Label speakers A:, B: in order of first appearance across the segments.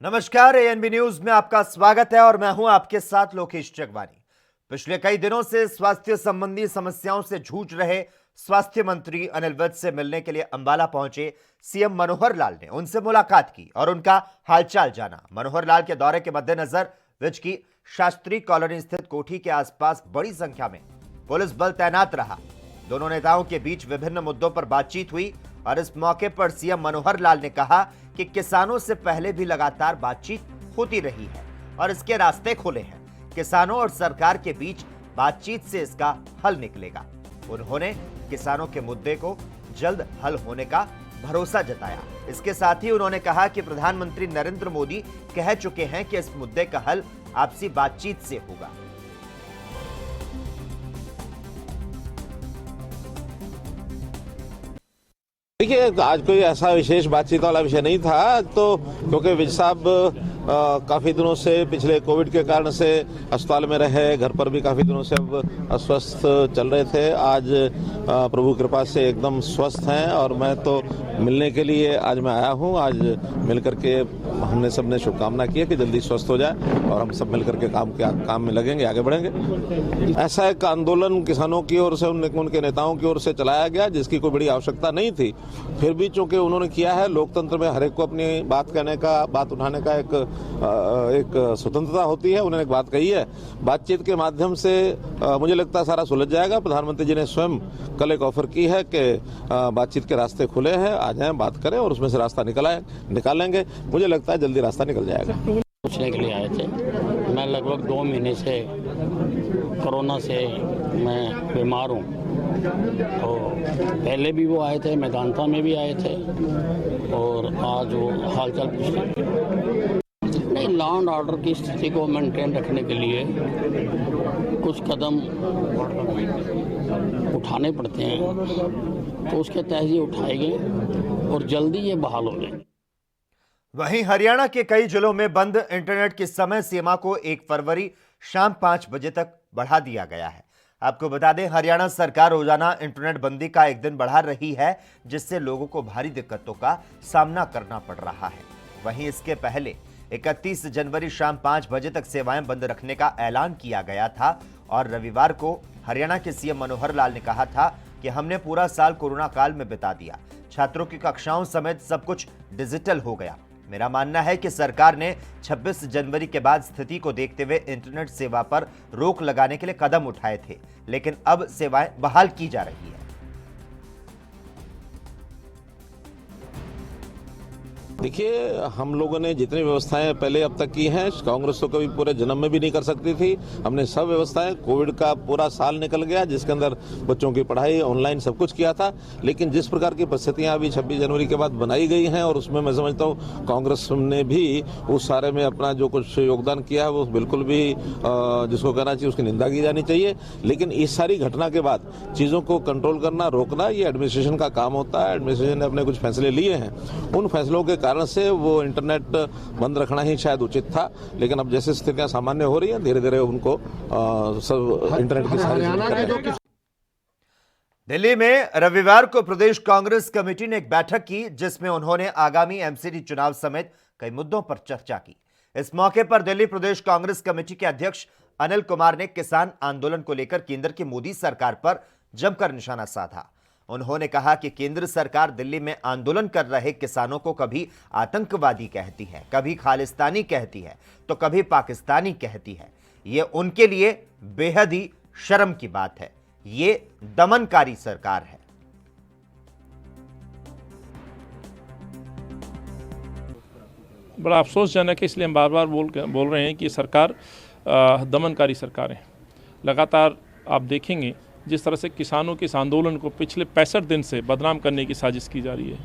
A: नमस्कार, ANB news में आपका स्वागत है और मैं हूं आपके साथ लोकेश जगवानी। पिछले कई दिनों से स्वास्थ्य संबंधी समस्याओं से जूझ रहे स्वास्थ्य मंत्री अनिल विज से मिलने के लिए अंबाला पहुंचे सीएम मनोहर लाल ने उनसे मुलाकात की और उनका हालचाल जाना। मनोहर लाल के दौरे के मद्देनजर विज की शास्त्री कॉलोनी स्थित कोठी के आसपास बड़ी संख्या में पुलिस बल तैनात रहा। दोनों नेताओं के बीच विभिन्न मुद्दों पर बातचीत हुई और इस मौके पर सीएम मनोहर लाल ने कहा कि किसानों से पहले भी लगातार बातचीत होती रही है और इसके रास्ते खुले हैं। किसानों और सरकार के बीच बातचीत से इसका हल निकलेगा। उन्होंने किसानों के मुद्दे को जल्द हल होने का भरोसा जताया। इसके साथ ही उन्होंने कहा कि प्रधानमंत्री नरेंद्र मोदी कह चुके हैं कि इस मुद्दे का हल आपसी बातचीत से होगा।
B: देखिए, आज कोई ऐसा विशेष बातचीत वाला विषय नहीं था, तो क्योंकि विज साहब काफ़ी दिनों से पिछले कोविड के कारण से अस्पताल में रहे, घर पर भी काफ़ी दिनों से अब अस्वस्थ चल रहे थे। आज प्रभु कृपा से एकदम स्वस्थ हैं और मैं तो मिलने के लिए आज मैं आया हूं। आज मिलकर के हमने सबने शुभकामना की है कि जल्दी स्वस्थ हो जाए और हम सब मिलकर के काम में लगेंगे, आगे बढ़ेंगे। ऐसा एक आंदोलन किसानों की ओर से, उनके नेताओं की ओर से चलाया गया जिसकी कोई बड़ी आवश्यकता नहीं थी। फिर भी चूंकि उन्होंने किया है, लोकतंत्र में हर एक को अपनी बात कहने का, बात उठाने का एक स्वतंत्रता होती है। उन्होंने एक बात कही है, बातचीत के माध्यम से मुझे लगता है सारा सुलझ जाएगा। प्रधानमंत्री जी ने स्वयं कल एक ऑफर की है कि बातचीत के रास्ते खुले हैं, आ जाएं, बात करें और उसमें से रास्ता निकालेंगे। मुझे लगता है जल्दी रास्ता निकल जाएगा।
C: पूछने के लिए आए थे। मैं लगभग 2 महीने से कोरोना से मैं बीमार हूँ। तो पहले भी वो आए थे, मेदांता में भी आए थे और आज वो हालचाल पूछने। नहीं, लॉ एंड ऑर्डर की स्थिति को मेंटेन रखने के लिए कुछ कदम उठाने पड़ते हैं, तो उसके तहत ये उठाए गए और जल्दी ये बहाल हो जाए।
A: वहीं हरियाणा के कई जिलों में बंद इंटरनेट की समय सीमा को 1 फरवरी शाम 5 बजे तक बढ़ा दिया गया है। आपको बता दें, हरियाणा सरकार रोजाना इंटरनेट बंदी का एक दिन बढ़ा रही है, जिससे लोगों को भारी दिक्कतों का सामना करना पड़ रहा है। वहीं इसके पहले 31 जनवरी शाम 5 बजे तक सेवाएं बंद रखने का ऐलान किया गया था और रविवार को हरियाणा के सीएम मनोहर लाल ने कहा था कि हमने पूरा साल कोरोना काल में बिता दिया, छात्रों की कक्षाओं समेत सब कुछ डिजिटल हो गया। मेरा मानना है कि सरकार ने 26 जनवरी के बाद स्थिति को देखते हुए इंटरनेट सेवा पर रोक लगाने के लिए कदम उठाए थे, लेकिन अब सेवाएं बहाल की जा रही है।
B: देखिए, हम लोगों ने जितनी व्यवस्थाएं पहले अब तक की हैं, कांग्रेस तो कभी पूरे जन्म में भी नहीं कर सकती थी। हमने सब व्यवस्थाएं, कोविड का पूरा साल निकल गया जिसके अंदर बच्चों की पढ़ाई ऑनलाइन सब कुछ किया था, लेकिन जिस प्रकार की परिस्थितियां अभी 26 जनवरी के बाद बनाई गई हैं और उसमें मैं समझता हूँ कांग्रेस ने भी उस सारे में अपना जो कुछ योगदान किया है वो बिल्कुल भी जिसको कहना चाहिए उसकी निंदा की जानी चाहिए। लेकिन इस सारी घटना के बाद चीज़ों को कंट्रोल करना, रोकना, ये एडमिनिस्ट्रेशन का काम होता है। एडमिनिस्ट्रेशन ने अपने कुछ फैसले लिए हैं, उन फैसलों के कारण से वो इंटरनेट बंद रखना ही शायद उचित था। लेकिन अब जैसे स्थितियां सामान्य हो रही हैं, धीरे धीरे उनको सब इंटरनेट की सारी।
A: दिल्ली में रविवार को प्रदेश कांग्रेस कमेटी ने एक बैठक की जिसमें उन्होंने आगामी एमसीडी चुनाव समेत कई मुद्दों पर चर्चा की। इस मौके पर दिल्ली प्रदेश कांग्रेस कमेटी के अध्यक्ष अनिल कुमार ने किसान आंदोलन को लेकर केंद्र की मोदी सरकार पर जमकर निशाना साधा। उन्होंने कहा कि केंद्र सरकार दिल्ली में आंदोलन कर रहे किसानों को कभी आतंकवादी कहती है, कभी खालिस्तानी कहती है, तो कभी पाकिस्तानी कहती है। ये उनके लिए बेहद ही शर्म की बात है। ये दमनकारी सरकार है।
D: बड़ा अफसोसजनक है, इसलिए हम बार बार बोल रहे हैं कि सरकार दमनकारी सरकार है। लगातार आप देखेंगे जिस तरह से किसानों के इस आंदोलन को पिछले 65 दिन से बदनाम करने की साजिश की जा रही है।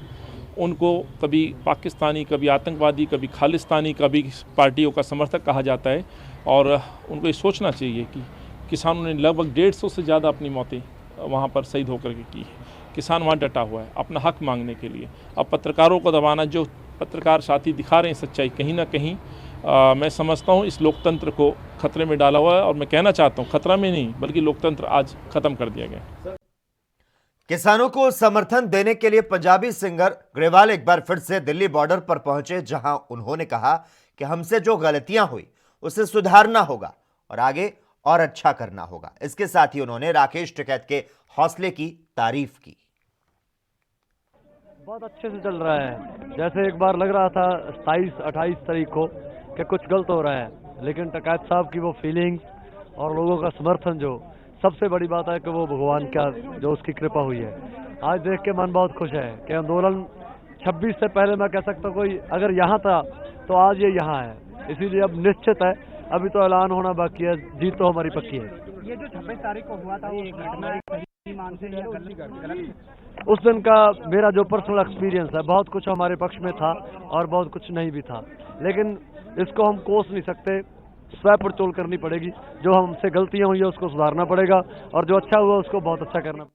D: उनको कभी पाकिस्तानी, कभी आतंकवादी, कभी खालिस्तानी, कभी पार्टियों का समर्थक कहा जाता है और उनको ये सोचना चाहिए कि किसानों ने लगभग 150 से ज़्यादा अपनी मौतें वहाँ पर शहीद होकर के की है। किसान वहाँ डटा हुआ है अपना हक मांगने के लिए। अब पत्रकारों को दबाना, जो पत्रकार साथी दिखा रहे हैं सच्चाई, कहीं ना कहीं मैं समझता हूँ इस लोकतंत्र को खतरे में डाला हुआ है और मैं कहना चाहता हूँ खतरा में नहीं बल्कि लोकतंत्र आज खत्म कर दिया गया।
A: किसानों को समर्थन देने के लिए पंजाबी सिंगर ग्रेवाल एक बार फिर से दिल्ली बॉर्डर पर पहुंचे, जहां उन्होंने कहा कि हमसे जो गलतियां हुई उसे सुधारना होगा और आगे और अच्छा करना होगा। इसके साथ ही उन्होंने राकेश टिकैत के हौसले की तारीफ की।
E: बहुत अच्छे से चल रहा है। जैसे एक बार लग रहा था 27-28 तारीख को कि कुछ गलत हो रहा है, लेकिन टिकैत साहब की वो फीलिंग्स और लोगों का समर्थन, जो सबसे बड़ी बात है कि वो भगवान का जो उसकी कृपा हुई है, आज देख के मन बहुत खुश है कि आंदोलन 26 से पहले मैं कह सकता हूँ कोई अगर यहाँ था तो आज ये यहाँ है। इसीलिए अब निश्चित है, अभी तो ऐलान होना बाकी है, जीत तो हमारी पक्की है।
F: ये जो 26 तारीख को हुआ था वो घटना सही मानते हैं या गलत?
E: उस दिन का मेरा जो पर्सनल एक्सपीरियंस है, बहुत कुछ हमारे पक्ष में था और बहुत कुछ नहीं भी था, लेकिन इसको हम कोस नहीं सकते, स्वयं पड़ताल करनी पड़ेगी। जो हमसे गलतियां हुई है उसको सुधारना पड़ेगा और जो अच्छा हुआ उसको बहुत अच्छा करना।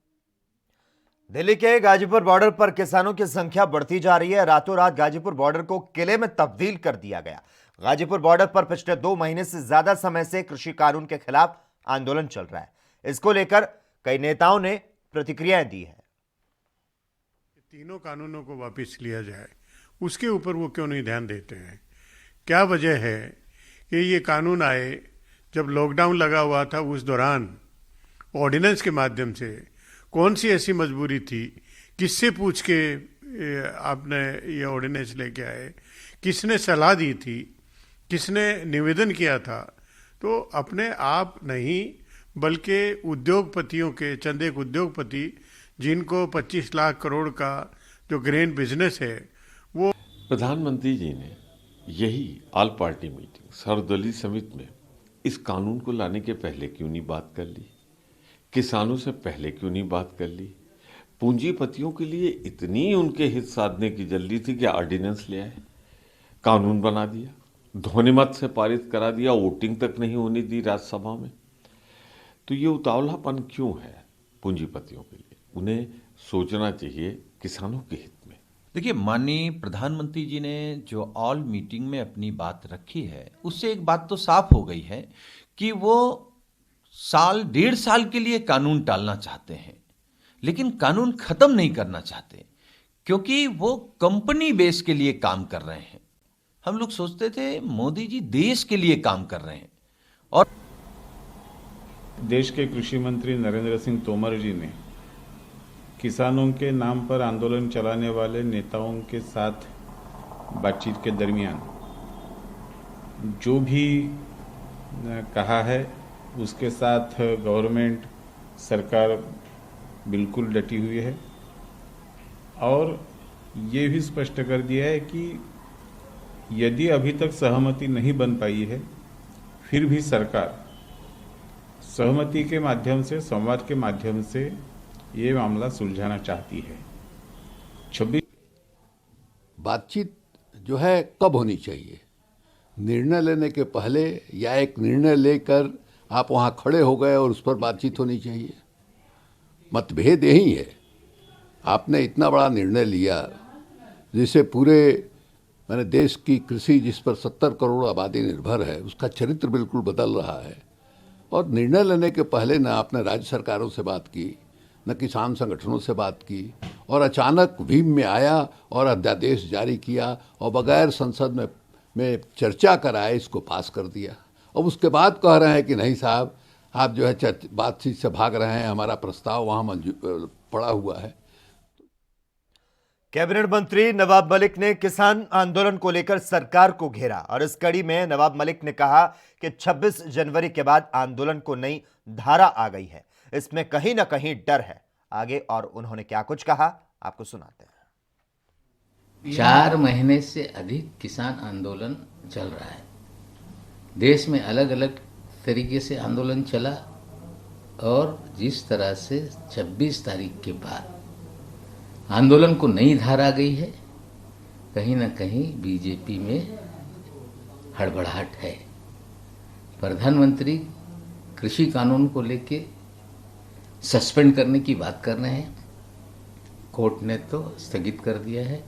A: दिल्ली के गाजीपुर बॉर्डर पर किसानों की संख्या बढ़ती जा रही है। रातों रात गाजीपुर बॉर्डर को किले में तब्दील कर दिया गया। गाजीपुर बॉर्डर पर पिछले 2 महीने से ज्यादा समय से कृषि कानून के खिलाफ आंदोलन चल रहा है। इसको लेकर कई नेताओं ने प्रतिक्रियाएं दी है।
G: तीनों कानूनों को वापस लिया जाए, उसके ऊपर वो क्यों नहीं ध्यान देते हैं? क्या वजह है कि ये कानून आए जब लॉकडाउन लगा हुआ था, उस दौरान ऑर्डिनेंस के माध्यम से कौन सी ऐसी मजबूरी थी? किससे पूछ के आपने ये ऑर्डिनेंस लेके आए? किसने सलाह दी थी? किसने निवेदन किया था? तो अपने आप नहीं बल्कि उद्योगपतियों के, चंद एक उद्योगपति जिनको 25 लाख करोड़ का जो ग्रेन बिजनेस है, वो
H: प्रधानमंत्री जी ने यही ऑल पार्टी मीटिंग सर्वदलीय समिति में इस कानून को लाने के पहले क्यों नहीं बात कर ली? किसानों से पहले क्यों नहीं बात कर ली? पूंजीपतियों के लिए इतनी उनके हित साधने की जल्दी थी कि ऑर्डिनेंस ले आए, कानून बना दिया, ध्वनिमत से पारित करा दिया, वोटिंग तक नहीं होने दी राज्यसभा में। तो ये उतावलापन क्यों है पूंजीपतियों के लिए? उन्हें सोचना चाहिए किसानों के हित में।
I: देखिए, माननीय प्रधानमंत्री जी ने जो ऑल मीटिंग में अपनी बात रखी है, उससे एक बात तो साफ हो गई है कि वो 1.5 साल के लिए कानून टालना चाहते हैं, लेकिन कानून खत्म नहीं करना चाहते, क्योंकि वो कंपनी बेस के लिए काम कर रहे हैं। हम लोग सोचते थे मोदी जी देश के लिए काम कर रहे हैं। और
J: देश के कृषि मंत्री नरेंद्र सिंह तोमर जी ने किसानों के नाम पर आंदोलन चलाने वाले नेताओं के साथ बातचीत के दरमियान जो भी कहा है, उसके साथ गवर्नमेंट सरकार बिल्कुल डटी हुई है और ये भी स्पष्ट कर दिया है कि यदि अभी तक सहमति नहीं बन पाई है, फिर भी सरकार सहमति के माध्यम से, संवाद के माध्यम से ये मामला सुलझाना चाहती है। 26
K: बातचीत जो है कब होनी चाहिए? निर्णय लेने के पहले, या एक निर्णय लेकर आप वहाँ खड़े हो गए और उस पर बातचीत होनी चाहिए? मतभेद यही है। आपने इतना बड़ा निर्णय लिया जिसे पूरे मैंने देश की कृषि, जिस पर 70 करोड़ आबादी निर्भर है, उसका चरित्र बिल्कुल बदल रहा है। और निर्णय लेने के पहले न आपने राज्य सरकारों से बात की, न किसान संगठनों से बात की, और अचानक भीम में आया और अध्यादेश जारी किया और बगैर संसद में चर्चा कराए इसको पास कर दिया। और उसके बाद कह रहे हैं कि नहीं साहब, आप जो है बातचीत से भाग रहे हैं, हमारा प्रस्ताव वहाँ मंजूर पड़ा हुआ है।
A: कैबिनेट मंत्री नवाब मलिक ने किसान आंदोलन को लेकर सरकार को घेरा और इस कड़ी में नवाब मलिक ने कहा कि 26 जनवरी के बाद आंदोलन को नई धारा आ गई है, इसमें कहीं ना कहीं डर है। आगे और उन्होंने क्या कुछ कहा, आपको सुनाते हैं।
L: 4 महीने से अधिक किसान आंदोलन चल रहा है। देश में अलग अलग तरीके से आंदोलन चला और जिस तरह से 26 तारीख के बाद आंदोलन को नई धारा गई है, कहीं ना कहीं बीजेपी में हड़बड़ाहट है। प्रधानमंत्री कृषि कानून को लेके सस्पेंड करने की बात कर रहे हैं। कोर्ट ने तो स्थगित कर दिया है।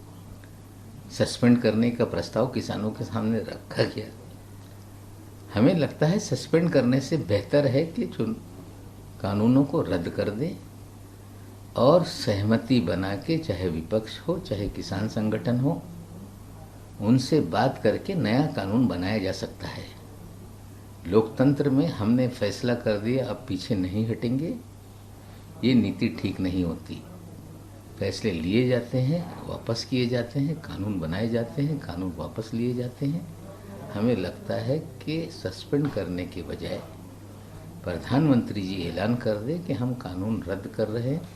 L: सस्पेंड करने का प्रस्ताव किसानों के सामने रखा गया। हमें लगता है सस्पेंड करने से बेहतर है कि जो कानूनों को रद्द कर दें और सहमति बना के, चाहे विपक्ष हो चाहे किसान संगठन हो, उनसे बात करके नया कानून बनाया जा सकता है। लोकतंत्र में हमने फैसला कर दिया, अब पीछे नहीं हटेंगे, ये नीति ठीक नहीं होती। फैसले लिए जाते हैं, वापस किए जाते हैं, कानून बनाए जाते हैं, कानून वापस लिए जाते हैं। हमें लगता है कि सस्पेंड करने के बजाय प्रधानमंत्री जी ऐलान कर दे कि हम कानून रद्द कर रहे हैं,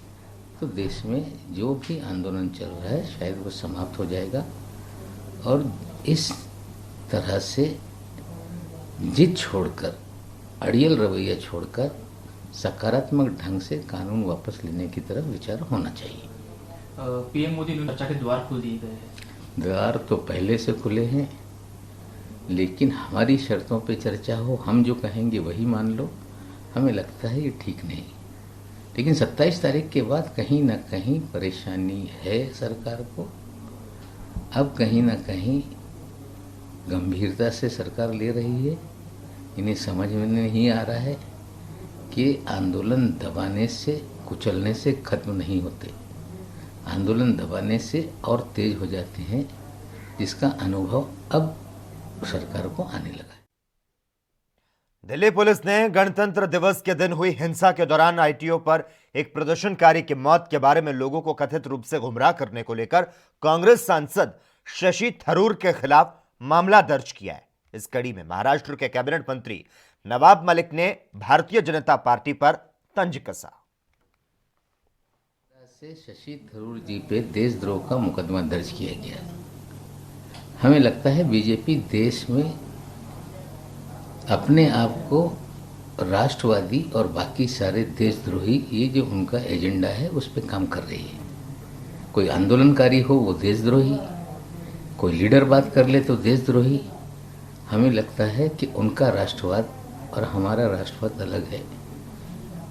L: तो देश में जो भी आंदोलन चल रहा है शायद वो समाप्त हो जाएगा। और इस तरह से जिद छोड़कर, अड़ियल रवैया छोड़कर सकारात्मक ढंग से कानून वापस लेने की तरफ विचार होना चाहिए।
F: पीएम मोदी ने चर्चा के द्वार खोल दिए गए हैं।
L: द्वार तो पहले से खुले हैं, लेकिन हमारी शर्तों पे चर्चा हो, हम जो कहेंगे वही मान लो, हमें लगता है ये ठीक नहीं। लेकिन 27 तारीख के बाद कहीं ना कहीं परेशानी है सरकार को। अब कहीं ना कहीं गंभीरता से सरकार ले रही है। इन्हें समझ में नहीं आ रहा है कि आंदोलन दबाने से, कुचलने से खत्म नहीं होते, आंदोलन दबाने से और तेज हो जाते हैं, जिसका अनुभव अब सरकार को आने लगा है।
A: दिल्ली पुलिस ने गणतंत्र दिवस के दिन हुई हिंसा के दौरान आईटीओ पर एक प्रदर्शनकारी की मौत के बारे में लोगों को कथित रूप से गुमराह करने को लेकर कांग्रेस सांसद शशि थरूर के खिलाफ मामला दर्ज किया है। इस कड़ी में महाराष्ट्र के कैबिनेट मंत्री नवाब मलिक ने भारतीय जनता पार्टी पर तंज कसा।
L: शशि थरूर जी पे देशद्रोह का मुकदमा दर्ज किया गया। हमें लगता है बीजेपी देश में अपने आप को राष्ट्रवादी और बाकी सारे देशद्रोही, ये जो उनका एजेंडा है उस पर काम कर रही है। कोई आंदोलनकारी हो वो देशद्रोही, कोई लीडर बात कर ले तो देशद्रोही। हमें लगता है कि उनका राष्ट्रवाद और हमारा राष्ट्रवाद अलग है।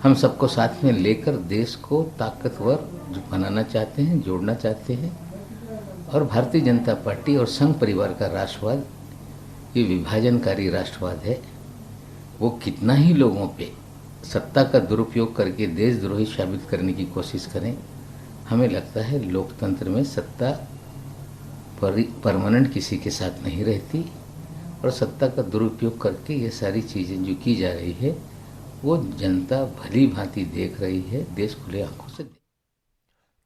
L: हम सबको साथ में लेकर देश को ताकतवर बनाना चाहते हैं, जोड़ना चाहते हैं। और भारतीय जनता पार्टी और संघ परिवार का राष्ट्रवाद ये विभाजनकारी राष्ट्रवाद है। वो कितना ही लोगों पे सत्ता का दुरुपयोग करके देशद्रोही साबित करने की कोशिश करें, हमें लगता है लोकतंत्र में सत्ता परमानेंट किसी के साथ नहीं रहती। और सत्ता का दुरुपयोग करके ये सारी चीज़ें जो की जा रही है वो जनता भली भांति देख रही है, देश खुले आंखों से।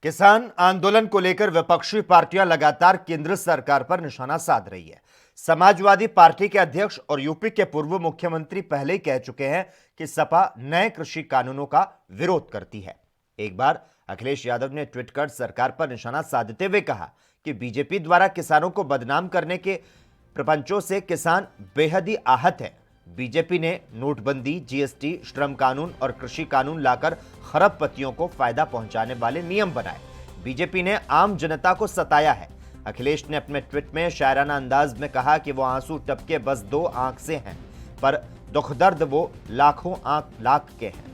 A: किसान आंदोलन को लेकर विपक्षी पार्टियां लगातार केंद्र सरकार पर निशाना साध रही है। समाजवादी पार्टी के अध्यक्ष और यूपी के पूर्व मुख्यमंत्री पहले ही कह चुके हैं कि सपा नए कृषि कानूनों का विरोध करती है। एक बार अखिलेश यादव ने ट्वीट कर सरकार पर निशाना साधते हुए कहा कि बीजेपी द्वारा किसानों को बदनाम करने के प्रपंचों से किसान बेहद ही आहत है। बीजेपी ने नोटबंदी, जीएसटी, श्रम कानून और कृषि कानून लाकर खरबपतियों को फायदा पहुंचाने वाले नियम बनाए। बीजेपी ने आम जनता को सताया है। अखिलेश ने अपने ट्वीट में शायराना अंदाज में कहा कि वो आंसू टपके बस 2 आंख से हैं, पर दुख दर्द वो लाखों आंख लाख के हैं।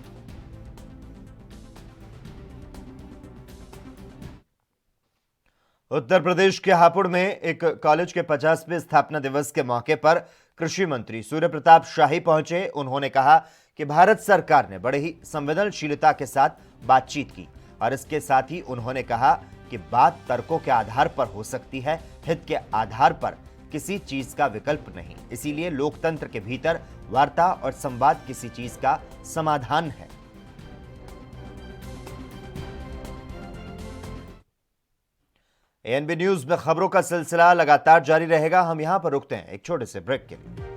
A: उत्तर प्रदेश के हापुड़ में एक कॉलेज के 50वें स्थापना दिवस के मौके पर कृषि मंत्री सूर्य प्रताप शाही पहुंचे। उन्होंने कहा कि भारत सरकार ने बड़े ही संवेदनशीलता के साथ बातचीत की और इसके साथ ही उन्होंने कहा कि बात तर्कों के आधार पर हो सकती है, हित के आधार पर किसी चीज का विकल्प नहीं। इसीलिए लोकतंत्र के भीतर वार्ता और संवाद किसी चीज का समाधान है। एएनबी न्यूज में खबरों का सिलसिला लगातार जारी रहेगा। हम यहां पर रुकते हैं एक छोटे से ब्रेक के लिए।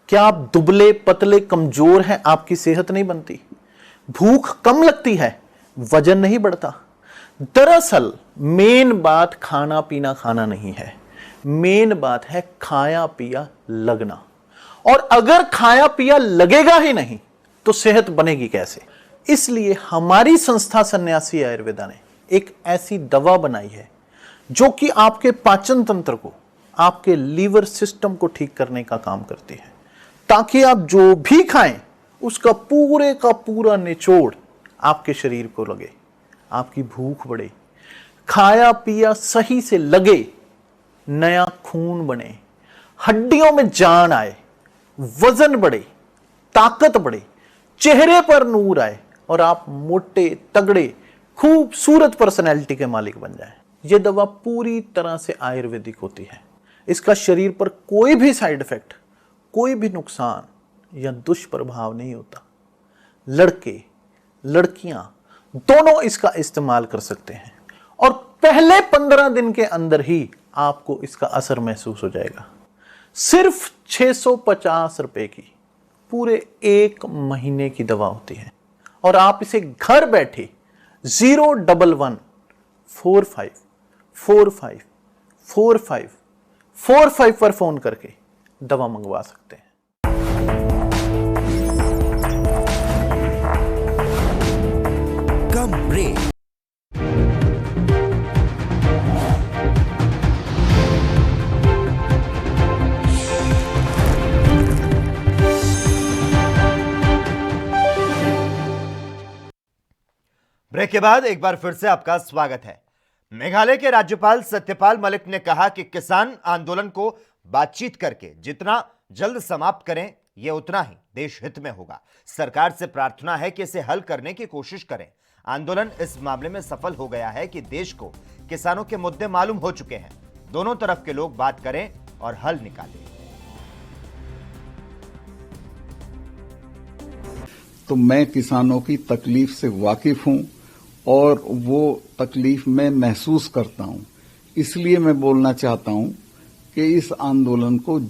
M: क्या आप दुबले पतले कमजोर हैं? आपकी सेहत नहीं बनती, भूख कम लगती है, वजन नहीं बढ़ता। दरअसल मेन बात खाना पीना खाना नहीं है, मेन बात है खाया पिया लगना। और अगर खाया पिया लगेगा ही नहीं तो सेहत बनेगी कैसे? इसलिए हमारी संस्था सन्यासी आयुर्वेदा ने एक ऐसी दवा बनाई है जो कि आपके पाचन तंत्र को, आपके लीवर सिस्टम को ठीक करने का काम करती है, ताकि आप जो भी खाएं उसका पूरे का पूरा निचोड़ आपके शरीर को लगे, आपकी भूख बढ़े, खाया पिया सही से लगे, नया खून बने, हड्डियों में जान आए, वजन बढ़े, ताकत बढ़े, चेहरे पर नूर आए और आप मोटे तगड़े खूबसूरत पर्सनैलिटी के मालिक बन जाएं। यह दवा पूरी तरह से आयुर्वेदिक होती है। इसका शरीर पर कोई भी साइड इफेक्ट, कोई भी नुकसान या दुष्प्रभाव नहीं होता। लड़के लड़कियां दोनों इसका इस्तेमाल कर सकते हैं और पहले 15 दिन के अंदर ही आपको इसका असर महसूस हो जाएगा। सिर्फ 650 रुपए की पूरे 1 महीने की दवा होती है और आप इसे घर बैठे 01145454545 पर फोन करके दवा मंगवा सकते हैं।
A: कम ब्रेक। ब्रेक के बाद एक बार फिर से आपका स्वागत है। मेघालय के राज्यपाल सत्यपाल मलिक ने कहा कि किसान आंदोलन को बातचीत करके जितना जल्द समाप्त करें, यह उतना ही देश हित में होगा। सरकार से प्रार्थना है कि इसे हल करने की कोशिश करें। आंदोलन इस मामले में सफल हो गया है कि देश को किसानों के मुद्दे मालूम हो चुके हैं। दोनों तरफ के लोग बात करें और हल निकालें।
N: तो मैं किसानों की तकलीफ से वाकिफ हूं और वो तकलीफ मैं महसूस करता हूं। इसलिए मैं बोलना चाहता हूं कि इस आंदोलन को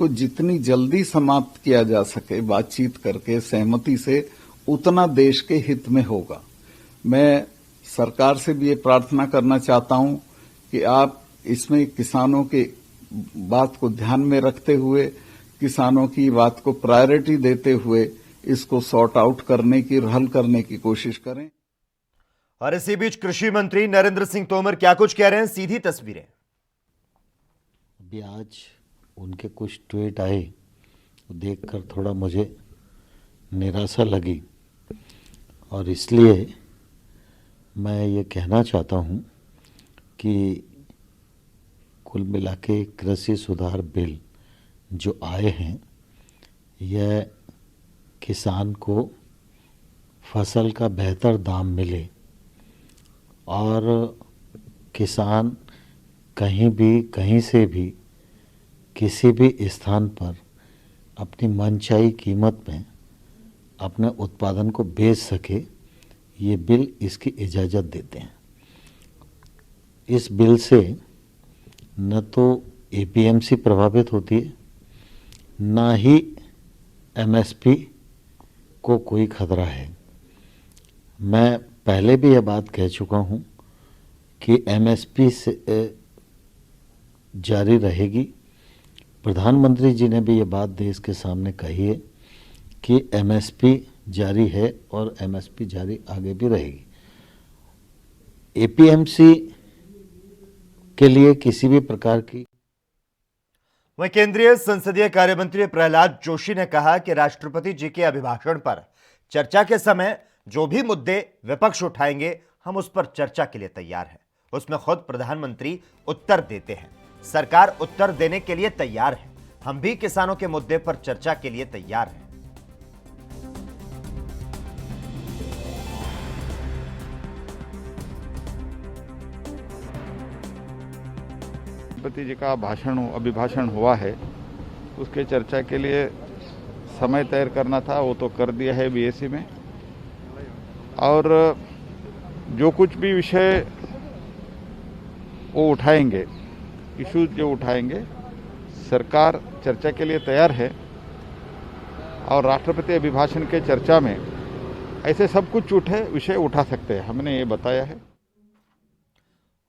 N: जितनी जल्दी समाप्त किया जा सके बातचीत करके, सहमति से, उतना देश के हित में होगा। मैं सरकार से भी ये प्रार्थना करना चाहता हूं कि आप इसमें किसानों के बात को ध्यान में रखते हुए, किसानों की बात को प्रायोरिटी देते हुए इसको सॉर्ट आउट करने की, हल करने की कोशिश करें।
A: और इसी बीच कृषि मंत्री नरेंद्र सिंह तोमर क्या कुछ कह रहे हैं, सीधी तस्वीरें।
O: अभी आज उनके कुछ ट्वीट आए, देखकर थोड़ा मुझे निराशा लगी और इसलिए मैं ये कहना चाहता हूँ कि कुल मिला के कृषि सुधार बिल जो आए हैं, यह किसान को फसल का बेहतर दाम मिले और किसान कहीं से भी किसी भी स्थान पर अपनी मनचाही कीमत में अपने उत्पादन को बेच सके, ये बिल इसकी इजाज़त देते हैं। इस बिल से न तो एपीएमसी प्रभावित होती है, ना ही एमएसपी को कोई खतरा है। मैं पहले भी यह बात कह चुका हूँ कि एमएसपी से जारी रहेगी। प्रधानमंत्री जी ने भी ये बात देश के सामने कही है कि एमएसपी जारी है और एमएसपी जारी आगे भी रहेगी। एपीएमसी के लिए किसी भी प्रकार की।
A: वहीं केंद्रीय संसदीय कार्य मंत्री प्रहलाद जोशी ने कहा कि राष्ट्रपति जी के अभिभाषण पर चर्चा के समय जो भी मुद्दे विपक्ष उठाएंगे, हम उस पर चर्चा के लिए तैयार हैं। उसमें खुद प्रधानमंत्री उत्तर देते हैं। सरकार उत्तर देने के लिए तैयार है। हम भी किसानों के मुद्दे पर चर्चा के लिए तैयार हैं।
J: राष्ट्रपति जी का अभिभाषण हुआ है, उसके चर्चा के लिए समय तय करना था, वो तो कर दिया है बीएससी में। और जो कुछ भी विषय वो उठाएंगे, इश्यूज जो उठाएंगे, सरकार चर्चा के लिए तैयार है। और राष्ट्रपति अभिभाषण के चर्चा में ऐसे सब कुछ विषय उठा सकते हैं, हमने ये बताया है।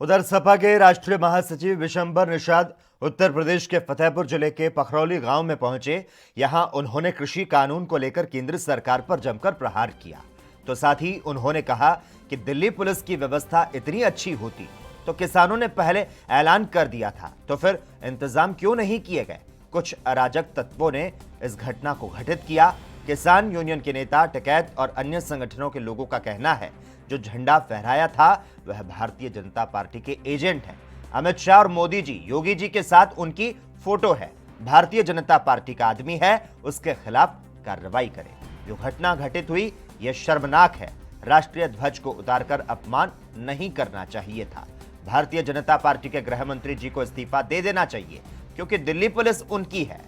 A: उधर सपा के राष्ट्रीय महासचिव विशंबर निषाद उत्तर प्रदेश के फतेहपुर जिले के पखरौली गांव में पहुंचे। यहां उन्होंने कृषि कानून को लेकर केंद्र सरकार पर जमकर प्रहार किया। तो साथ ही उन्होंने कहा कि दिल्ली पुलिस की व्यवस्था इतनी अच्छी होती तो किसानों ने पहले ऐलान कर दिया था, तो फिर इंतजाम क्यों नहीं किए गए। कुछ अराजक तत्वों ने इस घटना को घटित किया। किसान यूनियन के नेता, टिकैत और अन्य संगठनों के लोगों का कहना है जो झंडा फहराया था वह भारतीय जनता पार्टी के एजेंट हैं। अमित शाह और मोदी जी, योगी जी के साथ उनकी फोटो है। भारतीय जनता पार्टी का आदमी है, उसके खिलाफ कार्रवाई करें। जो घटना घटित हुई यह शर्मनाक है। राष्ट्रीय ध्वज को उतारकर अपमान नहीं करना चाहिए था। भारतीय जनता पार्टी के गृह मंत्री जी को इस्तीफा दे देना चाहिए क्योंकि दिल्ली पुलिस उनकी है।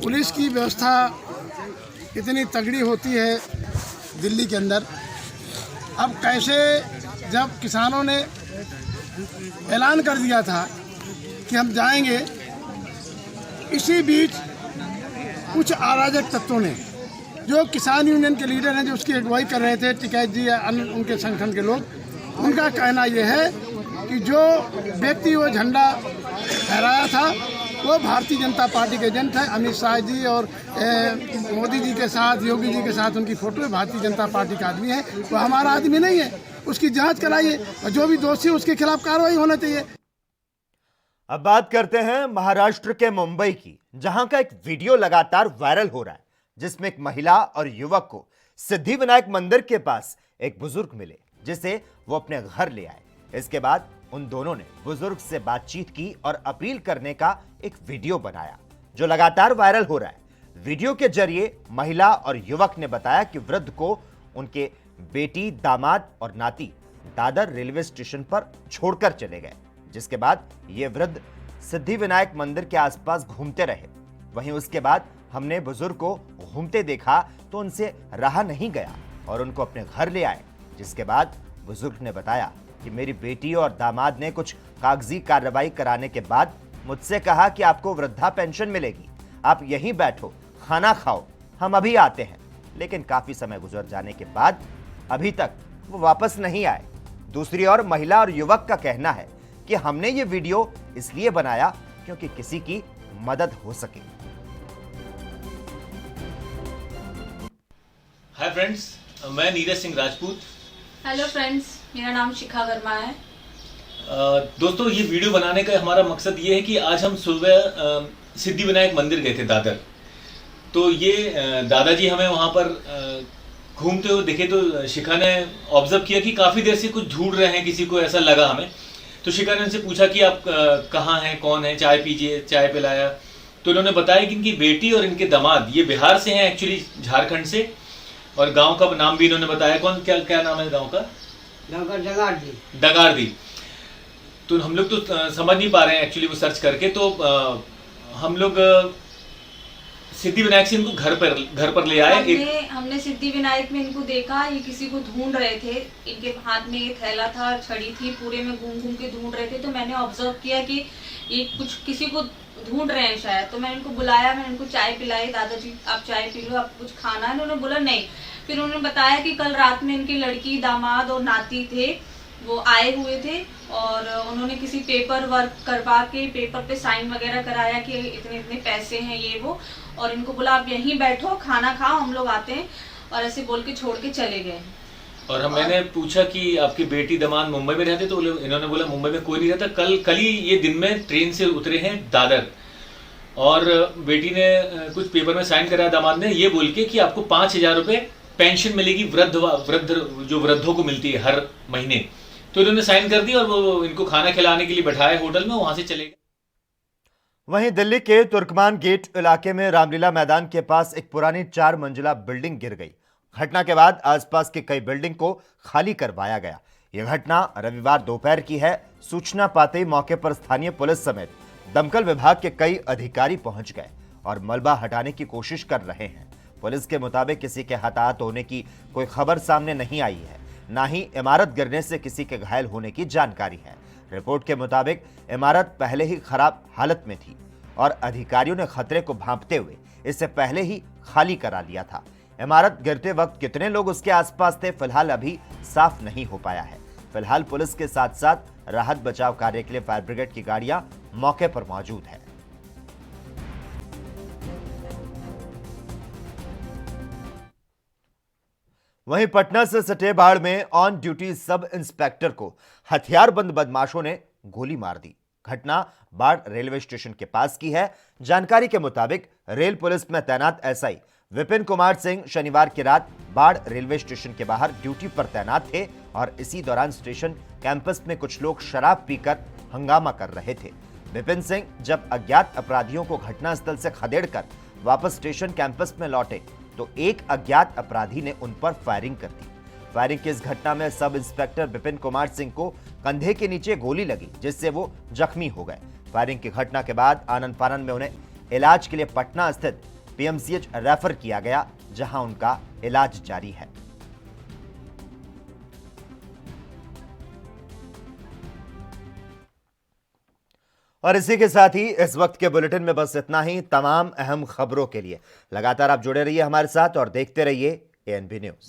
P: पुलिस की व्यवस्था इतनी तगड़ी होती है दिल्ली के अंदर। अब कैसे, जब किसानों ने ऐलान कर दिया था कि हम जाएंगे, इसी बीच कुछ अराजक तत्वों ने, जो किसान यूनियन के लीडर हैं, जो उसकी अगुवाई कर रहे थे, टिकैत जी या अन्य उनके संगठन के लोग, उनका कहना यह है कि जो व्यक्ति वो झंडा फहराया था वो भारतीय जनता पार्टी के एजेंट है। अमित शाह जी और मोदी जी के साथ, योगी जी के साथ उनकी फोटो है। भारतीय जनता पार्टी का आदमी है, वो हमारा आदमी नहीं है। उसकी जांच कराइए और जो भी दोषी है उसके खिलाफ कार्रवाई होना चाहिए।
A: अब बात करते हैं महाराष्ट्र के मुंबई की, जहां का एक वीडियो लगातार वायरल हो रहा है, जिसमें एक महिला और युवक को सिद्धिविनायक मंदिर के पास एक बुजुर्ग मिले, जिसे वो अपने घर ले आए। इसके बाद उन दोनों ने बुजुर्ग से बातचीत की और अपील करने का एक वीडियो बनाया, जो लगातार वायरल हो रहा है। वीडियो के जरिए महिला और युवक ने बताया कि वृद्ध को उनके बेटी, दामाद और नाती दादर रेलवे स्टेशन पर छोड़कर चले गए, जिसके बाद ये वृद्ध सिद्धिविनायक मंदिर के आसपास घूमते रहे। वहीं उसके बाद हमने बुजुर्ग को घूमते देखा तो उनसे रहा नहीं गया और उनको अपने घर ले आए, जिसके बाद बुजुर्ग ने बताया कि मेरी बेटी और दामाद ने कुछ कागजी कार्रवाई कराने के बाद मुझसे कहा कि आपको वृद्धा पेंशन मिलेगी, आप यहीं बैठो, खाना खाओ, हम अभी आते हैं। लेकिन काफी समय गुजर जाने के बाद अभी तक वो वापस नहीं आए। दूसरी ओर महिला और युवक का कहना है कि हमने ये वीडियो इसलिए बनाया क्योंकि किसी की मदद हो सके।
Q: हाय फ्रेंड्स, मैं नीरज सिंह राजपूत।
R: हेलो फ्रेंड्स, मेरा नाम शिखा वर्मा है।
Q: दोस्तों, ये वीडियो बनाने का हमारा मकसद ये है कि आज हम सुबह सिद्धिविनायक मंदिर गए थे दादर। तो ये दादाजी हमें वहाँ पर घूमते हुए दिखे, तो शिखा ने ऑब्जर्व किया कि काफ़ी देर से कुछ ढूंढ रहे हैं किसी को, ऐसा लगा हमें। तो शिखा ने उनसे पूछा कि आप कहाँ हैं, कौन है, चाय पीजिए, चाय पिलाया। तो उन्होंने बताया कि इनकी बेटी और इनके दामाद ये बिहार से हैं, एक्चुअली झारखंड से, और गांव का नाम भी इन्होंने बताया। कौन, क्या नाम है गांव का? डगारदी। तो हम लोग तो समझ नहीं पा रहे हैं एक्चुअली वो सर्च करके। तो हम लोग सिद्धिविनायक से इनको घर पर ले आए।
R: हमने सिद्धिविनायक में इनको देखा, ये किसी को ढूंढ रहे थे। इनके हाथ में ये थैला था, छड़ी थी, पूरे में घूम घूम के ढूंढ रहे थे। तो मैंने ऑब्जर्व किया कि ये कुछ किसी को ढूंढ रहे हैं शायद। तो मैंने इनको बुलाया, मैंने इनको चाय पिलाई, दादाजी आप चाय पी लो, आप कुछ खाना है। उन्होंने बोला नहीं। फिर उन्होंने बताया कि कल रात में इनकी लड़की, दामाद और नाती थे, वो आए हुए थे और उन्होंने किसी पेपर वर्क करवा के पेपर पे साइन वगैरह कराया कि इतने इतने पैसे हैं ये वो, और इनको बोला आप यहीं बैठो, खाना खाओ, हम लोग आते हैं, और ऐसे बोल के छोड़ के चले गए।
Q: और मैंने पूछा कि आपकी बेटी दामाद मुंबई में रहते, तो इन्होंने बोला मुंबई में कोई नहीं रहता, कल ही ये दिन में ट्रेन से उतरे हैं दादर। और बेटी ने कुछ पेपर में साइन कराया दामाद ने, ये बोल के कि आपको 5,000 रुपये पेंशन मिलेगी, वृद्धों को मिलती है हर महीने। तो इन्होंने साइन कर दी और वो इनको खाना खिलाने के लिए बैठाए होटल में, वहां से चले गए।
A: वहीं दिल्ली के तुर्कमान गेट इलाके में रामलीला मैदान के पास एक पुरानी 4 मंजिला बिल्डिंग गिर गई। घटना के बाद आसपास की कई बिल्डिंग को खाली करवाया गया। यह घटना रविवार दोपहर की है। सूचना पाते ही मौके पर स्थानीय पुलिस समेत दमकल विभाग के कई अधिकारी पहुंच गए और मलबा हटाने की कोशिश कर रहे हैं। पुलिस के मुताबिक किसी के हताहत होने की कोई खबर सामने नहीं आई है, ना ही इमारत गिरने से किसी के घायल होने की जानकारी है। रिपोर्ट के मुताबिक इमारत पहले ही खराब हालत में थी और अधिकारियों ने खतरे को भांपते हुए इसे पहले ही खाली करा लिया था। इमारत गिरते वक्त कितने लोग उसके आसपास थे, फिलहाल अभी साफ नहीं हो पाया है। फिलहाल पुलिस के साथ साथ राहत बचाव कार्य के लिए फायर ब्रिगेड की गाड़ियां मौके पर मौजूद है। वहीं पटना से सटे बाढ़ में ऑन ड्यूटी सब इंस्पेक्टर को हथियारबंद बदमाशों ने गोली मार दी। घटना बाढ़ रेलवे स्टेशन के पास की है। जानकारी के मुताबिक रेल पुलिस में तैनात एसआई विपिन कुमार सिंह शनिवार की रात बाढ़ रेलवे स्टेशन के बाहर ड्यूटी पर तैनात थे और इसी दौरान स्टेशन कैंपस में कुछ लोग शराब पीकर हंगामा कर रहे थे। विपिन सिंह जब अज्ञात अपराधियों को घटनास्थल से खदेड़कर वापस स्टेशन कैंपस में लौटे तो एक अज्ञात अपराधी ने उन पर फायरिंग कर दी। फायरिंग की इस घटना में सब इंस्पेक्टर विपिन कुमार सिंह को कंधे के नीचे गोली लगी, जिससे वो जख्मी हो गए। फायरिंग की घटना के बाद आनन फानन में उन्हें इलाज के लिए पटना स्थित पीएमसीएच रेफर किया गया, जहां उनका इलाज जारी है। और इसी के साथ ही इस वक्त के बुलेटिन में बस इतना ही। तमाम अहम खबरों के लिए लगातार आप जुड़े रहिए हमारे साथ और देखते रहिए एएनबी न्यूज़।